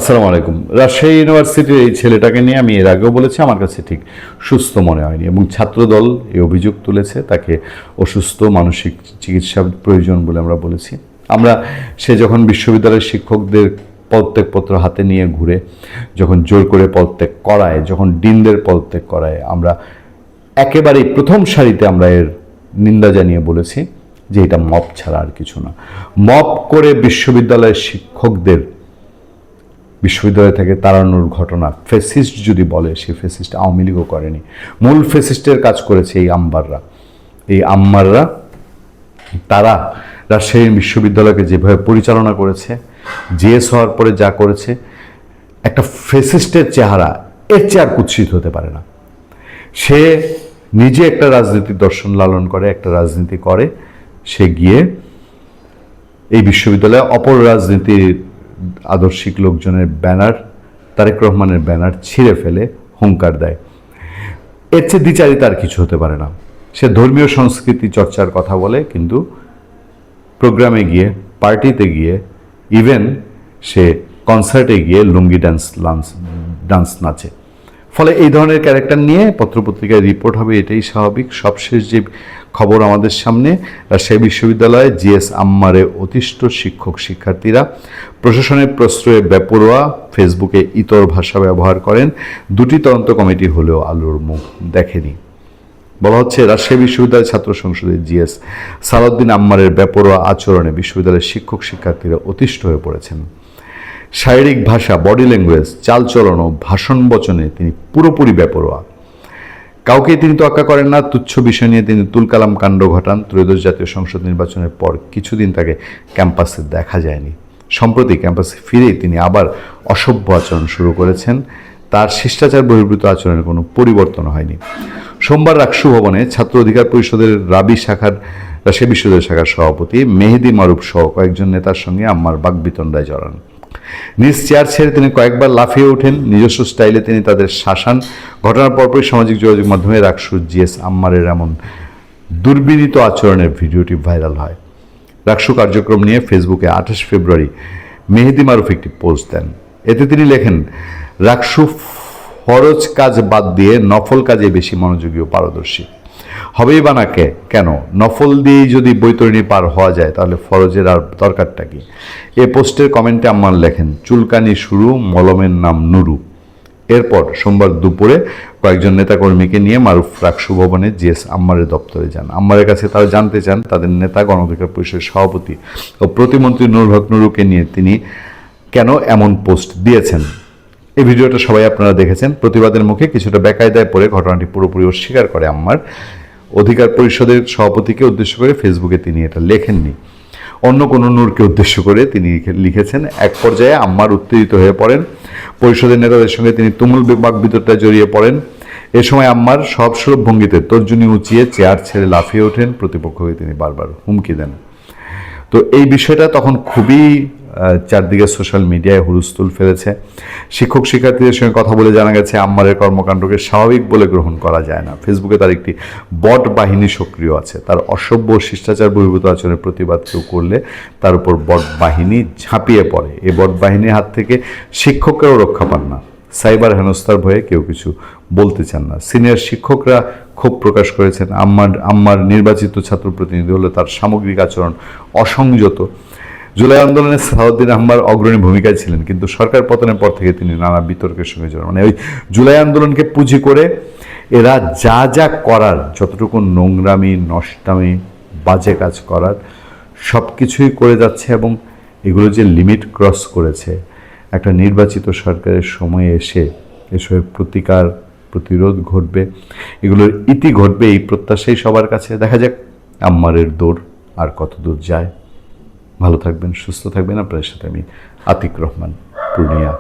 আসসালামু আলাইকুম। রাজশাহী ইউনিভার্সিটির এই ছেলেটাকে নিয়ে আমি এর আগেও বলেছি, আমার কাছে ঠিক সুস্থ মনে হয়নি এবং ছাত্রদল এই অভিযোগ তুলেছে, তাকে অসুস্থ, মানসিক চিকিৎসা প্রয়োজন বলে আমরা বলেছি। সে যখন বিশ্ববিদ্যালয়ের শিক্ষকদের পদত্যাগপত্র হাতে নিয়ে ঘুরে, যখন জোর করে পদত্যাগ করায়, যখন ডিনদের পদত্যাগ করায়, আমরা একেবারেই প্রথম সারিতে আমরা এর নিন্দা জানিয়ে বলেছি যে এটা মব ছাড়া আর কিছু না। মব করে বিশ্ববিদ্যালয়ের শিক্ষকদের বিশ্ববিদ্যালয় থেকে তাড়ানোর ঘটনা ফেসিস্ট যদি বলে, সে ফেসিস্ট আওয়ামী লীগও করেনি। মূল ফেসিস্টের কাজ করেছে এই আম্মাররা। তারা রাজশাহী বিশ্ববিদ্যালয়কে যেভাবে পরিচালনা করেছে, জিএস হওয়ার পরে যা করেছে, একটা ফেসিস্টের চেহারা এর চেয়ে আর কুৎসিত হতে পারে না। সে নিজে একটা রাজনীতির দর্শন লালন করে, একটা রাজনীতি করে। সে গিয়ে এই বিশ্ববিদ্যালয়ে অপর রাজনীতির আদর্শিক লোকজনের ব্যানার, তারেক রহমানের ব্যানার ছিঁড়ে ফেলে হুঙ্কার দেয়। এর চেয়ে দ্বিচারিতা আর কিছু হতে পারে না। সে ধর্মীয় সংস্কৃতি চর্চার কথা বলে, কিন্তু প্রোগ্রামে গিয়ে, পার্টিতে গিয়ে, ইভেন সে কনসার্টে গিয়ে লুঙ্গি ডান্স নাচে। ফলে এই ধরনের ক্যারেক্টার নিয়ে পত্রপত্রিকায় রিপোর্ট হবে, এটাই স্বাভাবিক। সবশেষ যে খবর আমাদের সামনে, রাজশাহী বিশ্ববিদ্যালয়ে জিএস আম্মারে অতিষ্ঠ শিক্ষক শিক্ষার্থীরা প্রশাসনের প্রশ্রয়ে বেপরোয়া, ফেসবুকে ইতর ভাষা ব্যবহার করেন। দুটি তদন্ত কমিটি হলেও আলোর মুখ দেখেনি। বলা হচ্ছে, রাজশাহী বিশ্ববিদ্যালয় ছাত্র সংসদের জিএস সালাউদ্দিন আম্মারের বেপরোয়া আচরণে বিশ্ববিদ্যালয়ের শিক্ষক শিক্ষার্থীরা অতিষ্ঠ হয়ে পড়েছেন। শারীরিক ভাষা, বডি ল্যাঙ্গুয়েজ, চালচলন ও ভাষণ বচনে তিনি পুরোপুরি বেপরোয়া। কাউকেই তিনি তোয়াক্কা করেন না। তুচ্ছ বিষয় নিয়ে তিনি তুলকালাম কাণ্ড ঘটান। ত্রয়োদশ জাতীয় সংসদ নির্বাচনের পর কিছুদিন তাকে ক্যাম্পাসে দেখা যায়নি। সম্প্রতি ক্যাম্পাসে ফিরেই তিনি আবার অসভ্য আচরণ শুরু করেছেন। তার শিষ্টাচার বহির্ভূত আচরণের কোনো পরিবর্তন হয়নি। সোমবার রাকসু ভবনে ছাত্র অধিকার পরিষদের রাজশাহী বিশ্ববিদ্যালয় শাখার সভাপতি মেহেদি মারুফ সহ কয়েকজন নেতার সঙ্গে আম্মার বাকবিতণ্ডায় জড়ান। নিজ চেয়ার ছেড়ে তিনি কয়েকবার লাফিয়ে ওঠেন। নিজস্ব স্টাইলে তিনি তাদের শাসান। ঘটনার পরপরই সামাজিক যোগাযোগ মাধ্যমে রাকসু জিএস আম্মারের এমন দুর্বিনীত আচরণের ভিডিওটি ভাইরাল হয়। রাকসু কার্যক্রম নিয়ে ফেসবুকে 28 ফেব্রুয়ারি মেহেদি মারুফ একটি পোস্ট দেন। এতে তিনি লেখেন, রাকসু ফরজ কাজ বাদ দিয়ে নফল কাজে বেশি মনোযোগী ও পারদর্শী। হবেই বা না কেন? নফল দিয়েই যদি বৈতরণী পার হওয়া যায়, তাহলে ফরজের আর দরকারটা কি? এ পোস্টের কমেন্টে আম্মার লেখেন, চুলকানি শুরু, মলমের নাম নুরু। এরপর সোমবার দুপুরে কয়েকজন নেতাকর্মীকে নিয়ে মারুফ রাকসু ভবনে জিএস আম্মারের দপ্তরে যান। আম্মারের কাছে তারা জানতে চান তাদের নেতা, গণ অধিকার পরিষদের সভাপতি ও প্রতিমন্ত্রী নূর হক নুরুকে নিয়ে তিনি কেন এমন পোস্ট দিয়েছেন। এই ভিডিওটা সবাই আপনারা দেখেছেন। প্রতিবাদের মুখে কিছুটা বেকায়দায় পড়ে ঘটনাটি পুরোপুরি অস্বীকার করে আম্মার। অধিকার পরিষদের সভাপতিকে উদ্দেশ্য করে ফেসবুকে তিনি এটা লেখেননি। অন্য কোনো নূরকে উদ্দেশ্য করে তিনি লিখেছেন। এক পর্যায়ে আম্মার উত্তেজিত হয়ে পড়েন। পরিষদের নেতাদের সঙ্গে তিনি তুমুল বাকবিতণ্ডায় জড়িয়ে পড়েন। এ সময় আম্মার সবসুলভ ভঙ্গিতে তর্জনী উঁচিয়ে চেয়ার ছেড়ে লাফিয়ে ওঠেন। প্রতিপক্ষকে তিনি বারবার হুমকি দেন। তো এই বিষয়টা তখন খুবই চারদিকে সোশ্যাল মিডিয়ায় হুলস্থুল ফেলেছে। শিক্ষক শিক্ষার্থীদের সঙ্গে কথা বলে জানা গেছে, আম্মারের কর্মকাণ্ডকে স্বাভাবিক বলে গ্রহণ করা যায় না। ফেসবুকে তার একটি বট বাহিনী সক্রিয় আছে। তার অসভ্য শিষ্টাচার বহির্ভূত আচরণের প্রতিবাদ কেউ করলে তার উপর বট বাহিনী ঝাঁপিয়ে পড়ে। এই বট বাহিনীর হাত থেকে শিক্ষকরাও রক্ষা পান না। সাইবার হেনস্থার ভয়ে কেউ কিছু বলতে চান না। সিনিয়র শিক্ষকরা ক্ষোভ প্রকাশ করেছেন। আম্মার নির্বাচিত ছাত্র প্রতিনিধি হলে তার সামগ্রিক আচরণ অসংযত। জুলাই আন্দোলনে সালাউদ্দিন আম্মার অগ্রণী ভূমিকায় ছিলেন, কিন্তু সরকার পতনের পর থেকে তিনি নানা বিতর্কের সঙ্গে জড়ান। ওই জুলাই আন্দোলনকে পুঁজি করে এরা যা যা করার, যতটুকু নোংরামি, নষ্টামি, বাজে কাজ করার, সব কিছুই করে যাচ্ছে। এবং এগুলো যে লিমিট ক্রস করেছে, একটা নির্বাচিত সরকারের সময়ে এসে এসবের প্রতিরোধ ঘটবে, এগুলোর ইতি ঘটবে, এই প্রত্যাশাই সবার কাছে। দেখা যাক আম্মারের দৌড় আর কত দূর যায়। ভালো থাকবেন, সুস্থ থাকবেন। আপনাদের সাথে আমি আতিক রহমান, পূর্ণিয়া।